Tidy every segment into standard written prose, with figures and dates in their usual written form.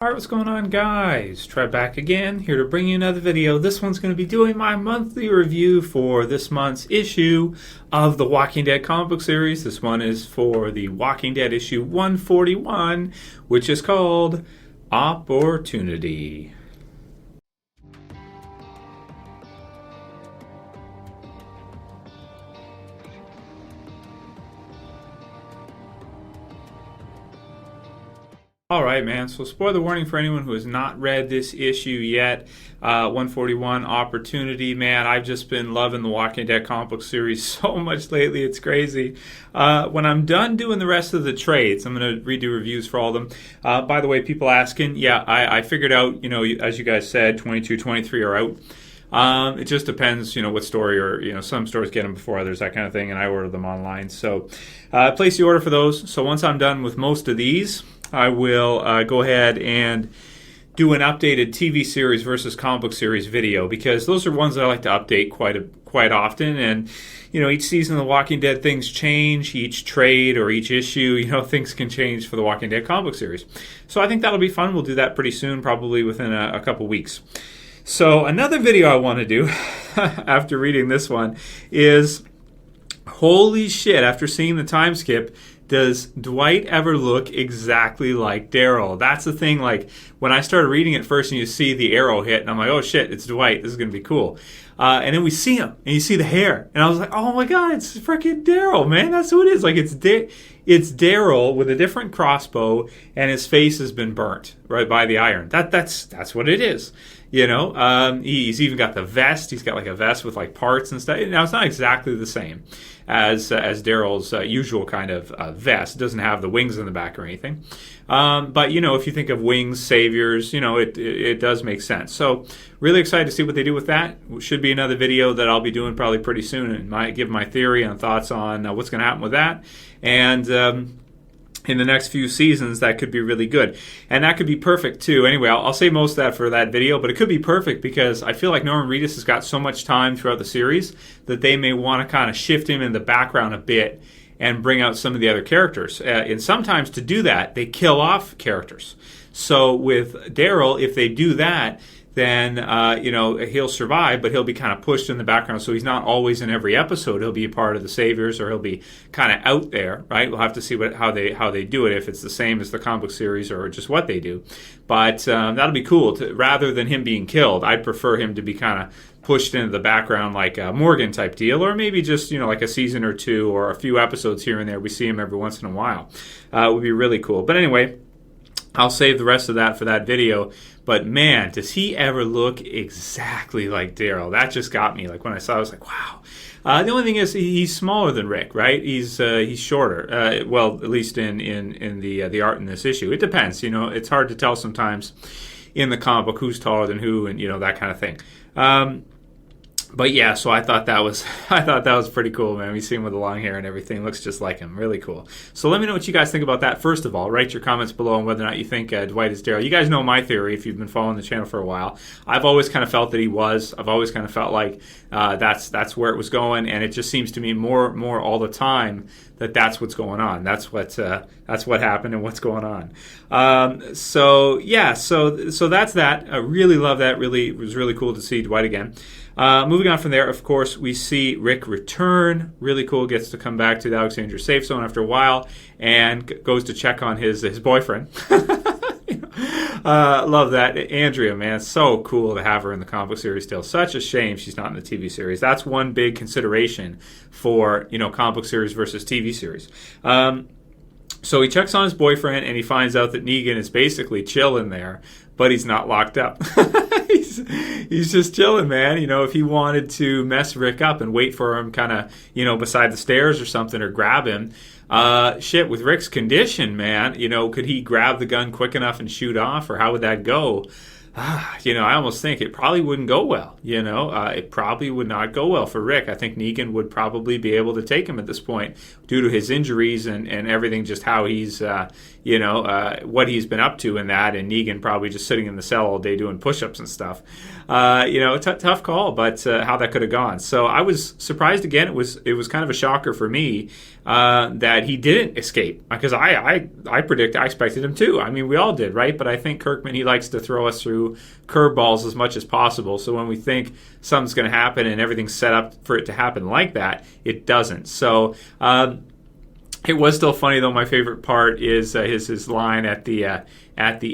Alright, what's going on, guys? Trev back again, here to bring you another video. This one's going to be doing my monthly review for this month's issue of the Walking Dead comic book series. This one is for the Walking Dead issue 141, which is called Opportunity. All right, man. So spoiler warning for anyone who has not read this issue yet. 141 Opportunity, man. I've just been loving the Walking Dead comic book series so much lately. It's crazy. When I'm done doing the rest of the trades, I'm going to redo reviews for all of them. By the way, people asking, yeah, I figured out, as you guys said, 22, 23 are out. It just depends, what story, or, some stores get them before others, that kind of thing, and I order them online. So place the order for those. So once I'm done with most of these, I will go ahead and do an updated TV series versus comic book series video, because those are ones that I like to update quite often. And each season of The Walking Dead, things change. Each trade or each issue, things can change for The Walking Dead comic book series. So I think that'll be fun. We'll do that pretty soon, probably within a couple weeks. So another video I want to do after reading this one is, holy shit, after seeing the time skip, does Dwight ever look exactly like Daryl? That's the thing, like, when I started reading it first and you see the arrow hit, and I'm like, oh shit, it's Dwight, this is going to be cool. And then we see him, and you see the hair, and I was like, oh my god, it's freaking Daryl, man, that's who it is. Like, it's Daryl with a different crossbow, and his face has been burnt, right, by the iron. That's what it is. He's even got the vest. He's got like a vest with like parts and stuff. Now, it's not exactly the same as Daryl's usual kind of vest. It doesn't have the wings in the back or anything. But if you think of wings, saviors, it does make sense. So really excited to see what they do with that. Should be another video that I'll be doing probably pretty soon, and might give my theory and thoughts on what's going to happen with that. And in the next few seasons, that could be really good. And that could be perfect, too. Anyway, I'll save most of that for that video, but it could be perfect because I feel like Norman Reedus has got so much time throughout the series that they may want to kind of shift him in the background a bit and bring out some of the other characters. And sometimes to do that, they kill off characters. So with Daryl, if they do that, then he'll survive, but he'll be kind of pushed in the background. So he's not always in every episode. He'll be a part of the Saviors, or he'll be kind of out there, right? We'll have to see how they do it, if it's the same as the comic book series or just what they do. But that'll be cool. Rather than him being killed, I'd prefer him to be kind of pushed into the background, like a Morgan type deal, or maybe just like a season or two or a few episodes here and there. We see him every once in a while. It would be really cool. But anyway, I'll save the rest of that for that video. But man, does he ever look exactly like Daryl? That just got me. Like, when I saw it, I was like, wow. The only thing is, he's smaller than Rick, right? He's shorter. Well, at least in the art in this issue. It depends. It's hard to tell sometimes in the comic book who's taller than who, and that kind of thing. But yeah, so I thought that was pretty cool, man. We see him with the long hair and everything. Looks just like him. Really cool. So let me know what you guys think about that. First of all, write your comments below on whether or not you think Dwight is Daryl. You guys know my theory if you've been following the channel for a while. I've always kind of felt that he was. I've always kind of felt like that's where it was going, and it just seems to me more all the time that's what's going on. That's what happened and what's going on. So that's that. I really love that. It was really cool to see Dwight again. Moving on from there, of course, we see Rick return. Really cool. Gets to come back to the Alexandria safe zone after a while and goes to check on his boyfriend. Love that. Andrea, man, so cool to have her in the comic book series still. Such a shame she's not in the TV series. That's one big consideration for, comic book series versus TV series. So he checks on his boyfriend, and he finds out that Negan is basically chilling there, but he's not locked up. He's just chilling, man. If he wanted to mess Rick up and wait for him kind of, beside the stairs or something, or grab him, with Rick's condition, man, could he grab the gun quick enough and shoot off, or how would that go? I almost think it probably wouldn't go well. It probably would not go well for Rick. I think Negan would probably be able to take him at this point due to his injuries and everything, just how he's, what he's been up to in that. And Negan probably just sitting in the cell all day doing push-ups and stuff. Tough call, but how that could have gone. So I was surprised again. It was kind of a shocker for me that he didn't escape, because I expected him to. I mean, we all did, right? But I think Kirkman, he likes to throw us through curveballs as much as possible. So when we think something's going to happen and everything's set up for it to happen like that, it doesn't. So it was still funny, though. My favorite part is his line at the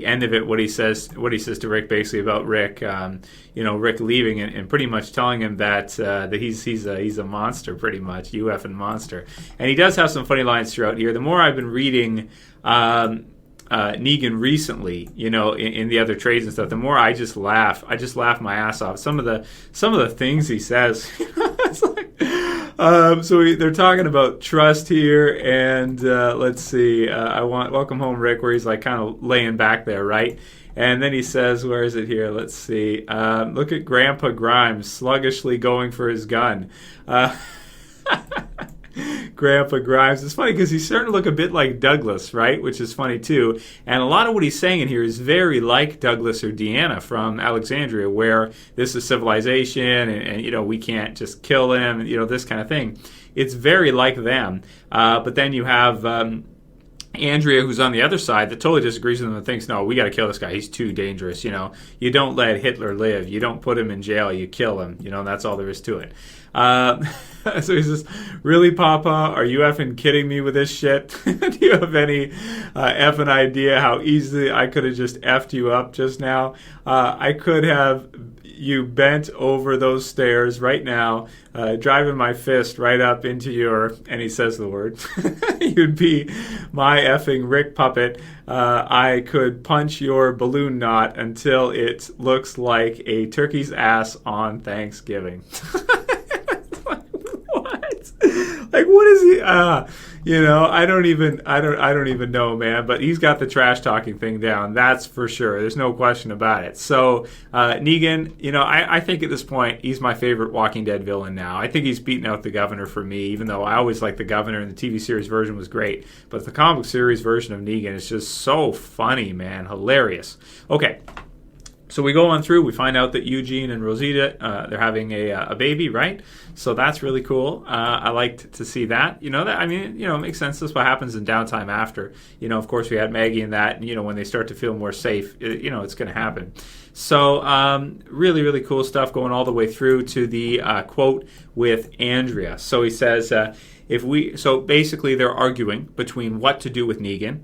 end of it, what he says to Rick, basically about Rick, Rick leaving and pretty much telling him that he's a monster, pretty much, you effing monster. And he does have some funny lines throughout here. The more I've been reading Negan recently, in the other trades and stuff, the more I just laugh. I just laugh my ass off. Some of the things he says. It's like, they're talking about trust here, and let's see. I want Welcome Home, Rick, where he's like kind of laying back there, right? And then he says, where is it here? Let's see. Look at Grandpa Grimes sluggishly going for his gun. Grandpa Grimes. It's funny because he's starting to look a bit like Douglas, right? Which is funny too. And a lot of what he's saying in here is very like Douglas or Deanna from Alexandria, where this is civilization and we can't just kill them, this kind of thing. It's very like them. But then you have Andrea, who's on the other side, that totally disagrees with them and thinks, no, we got to kill this guy. He's too dangerous. You don't let Hitler live. You don't put him in jail. You kill him. That's all there is to it. So he says, really, Papa? Are you effing kidding me with this shit? Do you have any effing idea how easily I could have just effed you up just now? I could have you bent over those stairs right now, driving my fist right up into your, and he says the word, you'd be my effing Rick puppet. I could punch your balloon knot until it looks like a turkey's ass on Thanksgiving. Like, what is he? I don't even know, man. But he's got the trash talking thing down. That's for sure. There's no question about it. So Negan, I think at this point he's my favorite Walking Dead villain now. I think he's beaten out the Governor for me, even though I always liked the Governor and the TV series version was great. But the comic series version of Negan is just so funny, man, hilarious. Okay. So we go on through, we find out that Eugene and Rosita, they're having a baby, right? So that's really cool. I liked to see that. It makes sense. That's what happens in downtime after. Of course, we had Maggie in that, and, when they start to feel more safe, it's going to happen. So really, really cool stuff going all the way through to the quote with Andrea. So he says, so basically they're arguing between what to do with Negan.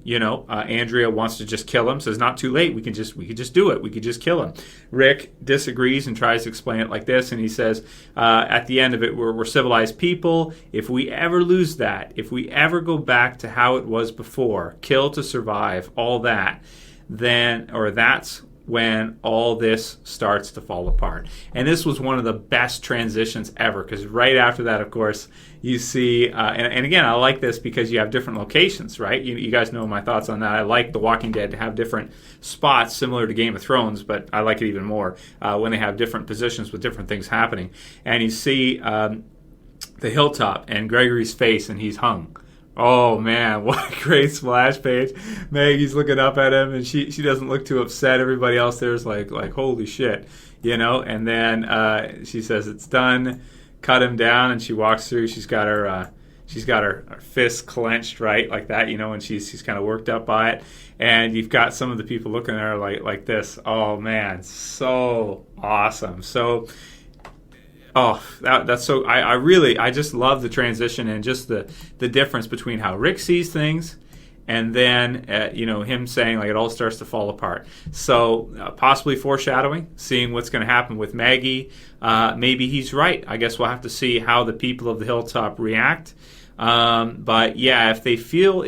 Andrea wants to just kill him, says not too late, we could just do it, we could just kill him. Rick disagrees and tries to explain it like this, and he says at the end of it, we're civilized people. If we ever lose that, if we ever go back to how it was before, kill to survive, all that, that's when all this starts to fall apart. And this was one of the best transitions ever, because right after that, of course, you see, and again, I like this because you have different locations, right? You guys know my thoughts on that. I like The Walking Dead to have different spots similar to Game of Thrones, but I like it even more when they have different positions with different things happening. And you see the Hilltop and Gregory's face, and he's hung. Oh man, what a great splash page. Maggie's looking up at him, and she doesn't look too upset. Everybody else there is like holy shit, and then she says it's done. Cut him down, and she walks through. She's got her fists clenched, right, like that, and she's kind of worked up by it. And you've got some of the people looking at her like this. Oh man, so awesome. So. Oh, that's so. I just love the transition and just the difference between how Rick sees things, and then him saying like it all starts to fall apart. So possibly foreshadowing, seeing what's going to happen with Maggie. Maybe he's right. I guess we'll have to see how the people of the Hilltop react. But yeah, if they feel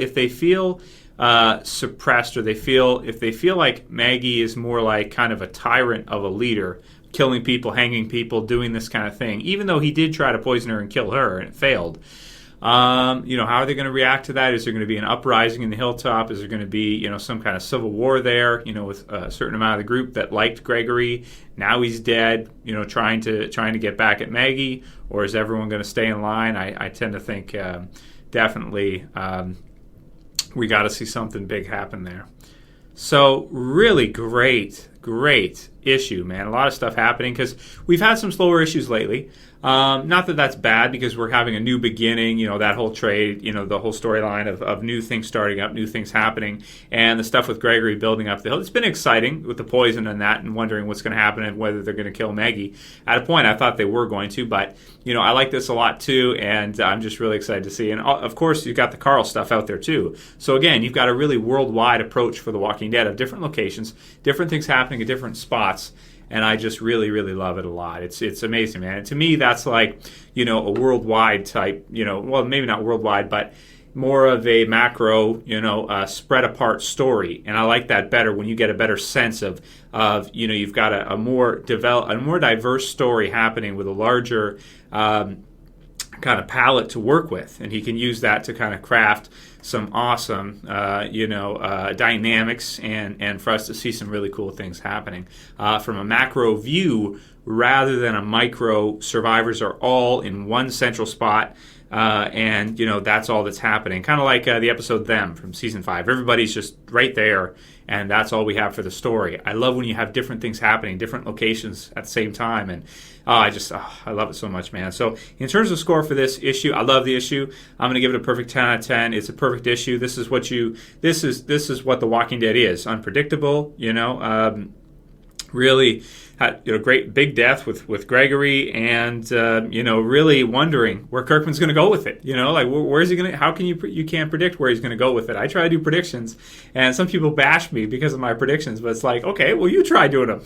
suppressed, or if they feel like Maggie is more like kind of a tyrant of a leader, killing people, hanging people, doing this kind of thing, even though he did try to poison her and kill her and it failed. How are they going to react to that? Is there going to be an uprising in the Hilltop? Is there going to be, some kind of civil war there, with a certain amount of the group that liked Gregory? Now he's dead, trying to get back at Maggie, or is everyone going to stay in line? I tend to think definitely we got to see something big happen there. So really great issue, man. A lot of stuff happening because we've had some slower issues lately. Not that that's bad because we're having a new beginning, that whole trade, the whole storyline of new things starting up, new things happening, and the stuff with Gregory building up the hill. It's been exciting with the poison and that and wondering what's going to happen and whether they're going to kill Maggie. At a point, I thought they were going to, but, I like this a lot too, and I'm just really excited to see. And, of course, you've got the Carl stuff out there too. So, again, you've got a really worldwide approach for The Walking Dead of different locations, different things happening at different spots. And I just really, really love it a lot. It's amazing, man. And to me, that's like, a worldwide type, well, maybe not worldwide, but more of a macro, spread apart story. And I like that better when you get a better sense of you've got a more diverse story happening with a larger kind of palette to work with. And he can use that to kind of craft some awesome, dynamics and for us to see some really cool things happening from a macro view rather than a micro. Survivors are all in one central spot, and that's all that's happening. Kind of like the episode "Them" from season 5. Everybody's just right there, and that's all we have for the story. I love when you have different things happening, different locations at the same time, and I love it so much, man. So in terms of score for this issue, I love the issue. I'm going to give it a perfect 10 out of 10. It's a perfect issue. This is what The Walking Dead is. Unpredictable, really had great big death with Gregory, and really wondering where Kirkman's going to go with it. Where is he going to? How can you can't predict where he's going to go with it? I try to do predictions, and some people bash me because of my predictions. But it's like, okay, well, you try doing them.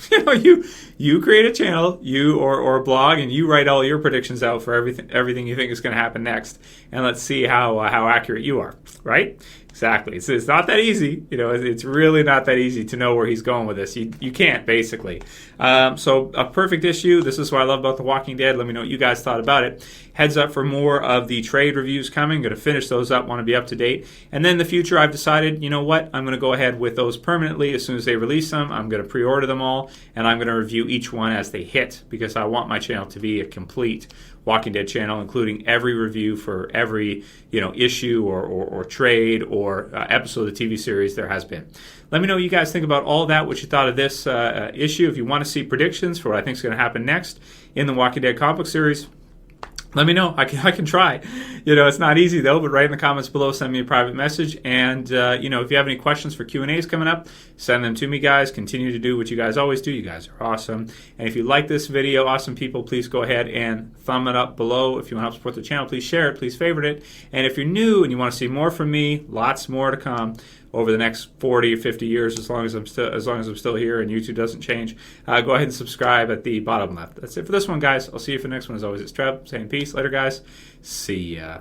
You create a channel, or a blog, and you write all your predictions out for everything you think is going to happen next, and let's see how accurate you are. Right? Exactly. It's not that easy. It's really not that easy to know where he's going with this. You can't, basically. So a perfect issue. This is what I love about The Walking Dead. Let me know what you guys thought about it. Heads up for more of the trade reviews coming. Going to finish those up. Want to be up to date. And then in the future, I've decided, I'm going to go ahead with those permanently. As soon as they release them, I'm going to pre-order them all, and I'm going to review each one as they hit because I want my channel to be a complete Walking Dead channel, including every review for every issue or trade or episode of the TV series there has been. Let me know what you guys think about all that, what you thought of this issue. If you want to see predictions for what I think is going to happen next in the Walking Dead comic book series, let me know. I can try. It's not easy though, but write in the comments below, send me a private message. And, if you have any questions for Q&As coming up, send them to me, guys. Continue to do what you guys always do. You guys are awesome. And if you like this video, awesome people, please go ahead and thumb it up below. If you want to help support the channel, please share it. Please favorite it. And if you're new and you want to see more from me, lots more to come over the next 40 or 50 years, as long as I'm still here and YouTube doesn't change, go ahead and subscribe at the bottom left. That's it for this one, guys. I'll see you for the next one. As always, it's Trev saying peace. Later, guys. See ya.